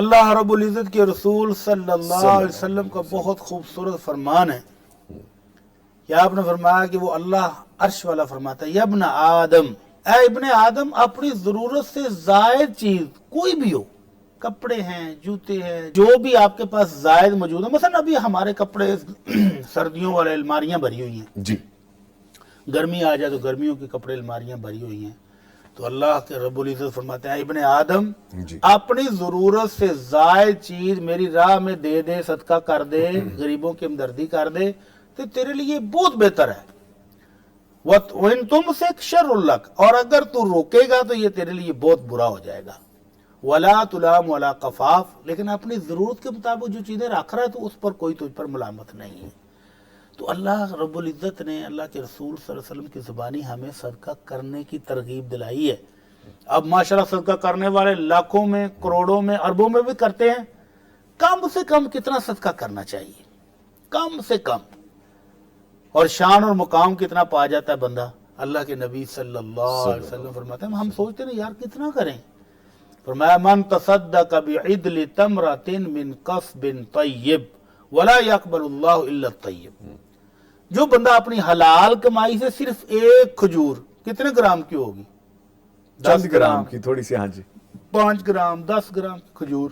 اللہ رب العزت کے رسول صلی اللہ علیہ وسلم کا بہت خوبصورت فرمان ہے کہ آپ نے فرمایا کہ وہ اللہ عرش والا فرماتا ہے، یا ابن آدم، اے ابن آدم، اپنی ضرورت سے زائد چیز کوئی بھی ہو، کپڑے ہیں، جوتے ہیں، جو بھی آپ کے پاس زائد موجود ہے، مثلا ابھی ہمارے کپڑے سردیوں والے الماریاں بھری ہوئی ہیں، جی گرمی آ جائے تو گرمیوں کے کپڑے الماریاں بھری ہوئی ہیں، تو اللہ کے رب العزت فرماتے ہیں ابن آدم جی اپنی ضرورت سے زائد چیز میری راہ میں دے دے، صدقہ کر دے، غریبوں کی ہمدردی کر دے، تو تیرے لیے بہت بہتر ہے۔ وَإِن تُمْسِكْ شَرٌّ لَكَ، اور اگر تو روکے گا تو یہ تیرے لیے بہت برا ہو جائے گا۔ وَلَا تُلَامُ وَلَا قَفَافٌ، لیکن اپنی ضرورت کے مطابق جو چیزیں رکھ رہا ہے تو اس پر کوئی تجھ پر ملامت نہیں ہے۔ تو اللہ رب العزت نے اللہ کے رسول صلی اللہ علیہ وسلم کی زبانی ہمیں صدقہ کرنے کی ترغیب دلائی ہے۔ اب ماشاءاللہ صدقہ کرنے والے لاکھوں میں، کروڑوں میں، اربوں میں بھی کرتے ہیں، کم سے کم کتنا صدقہ کرنا چاہیے؟ کم سے کم، اور شان اور مقام کتنا پا جاتا ہے بندہ؟ اللہ کے نبی صلی اللہ علیہ وسلم فرماتے ہیں، ہم سوچتے ہیں یار کتنا کریں، فرمایا من تصدق بعدل تمرۃ من کسب طیب ولا يقبل اللہ الا الطیب، جو بندہ اپنی حلال کمائی سے صرف ایک کھجور، کتنے گرام کی ہوگی؟ چند گرام کی، تھوڑی سی، ہاں جی، 5 گرام 10 گرام کی کھجور،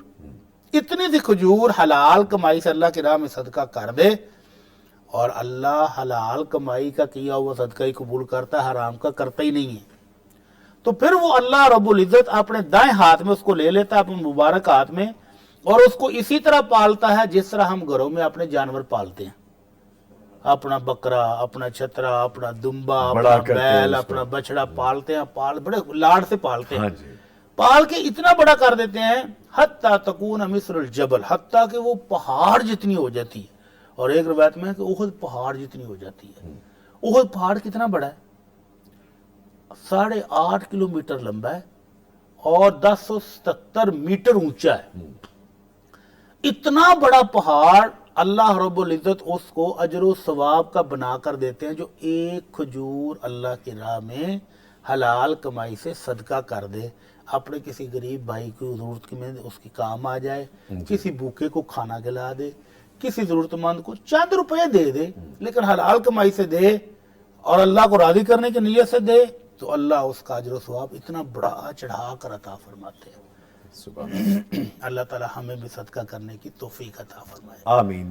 اتنی سی کھجور حلال کمائی سے اللہ کی راہ میں صدقہ کر دے، اور اللہ حلال کمائی کا کیا ہوا صدقہ ہی قبول کرتا ہے، حرام کا کرتا ہی نہیں ہے۔ تو پھر وہ اللہ رب العزت اپنے دائیں ہاتھ میں اس کو لے لیتا ہے، اپنے مبارک ہاتھ میں، اور اس کو اسی طرح پالتا ہے جس طرح ہم گھروں میں اپنے جانور پالتے ہیں، اپنا بکرا، اپنا چھترا، اپنا دمبا، اپنا بیل، اپنا بچڑا پالتے ہیں، بڑے لاڑ سے پالتے ہیں، ہاں جی، پال کے اتنا بڑا کر دیتے ہیں حتیٰ تکون مثل الجبل، حتیٰ کہ وہ پہاڑ جتنی ہو جاتی ہے۔ اور ایک روایت میں ہے کہ احد پہاڑ جتنی ہو جاتی ہے۔ احد پہاڑ کتنا بڑا ہے؟ 8.5 کلومیٹر لمبا ہے اور 1077 میٹر اونچا ہے۔ اتنا بڑا پہاڑ اللہ رب العزت اس کو اجر و ثواب کا بنا کر دیتے ہیں، جو ایک کھجور اللہ کی راہ میں حلال کمائی سے صدقہ کر دے، اپنے کسی غریب بھائی کی ضرورت میں اس کی کام آ جائے، کسی بھوکے کو کھانا کھلا دے، کسی ضرورت مند کو چند روپے دے دے، لیکن حلال کمائی سے دے اور اللہ کو راضی کرنے کی نیت سے دے، تو اللہ اس کا اجر و ثواب اتنا بڑا چڑھا کر عطا فرماتے ہیں۔ سبحان اللہ، اللہ تعالی ہمیں بھی صدقہ کرنے کی توفیق عطا فرمائے، آمین۔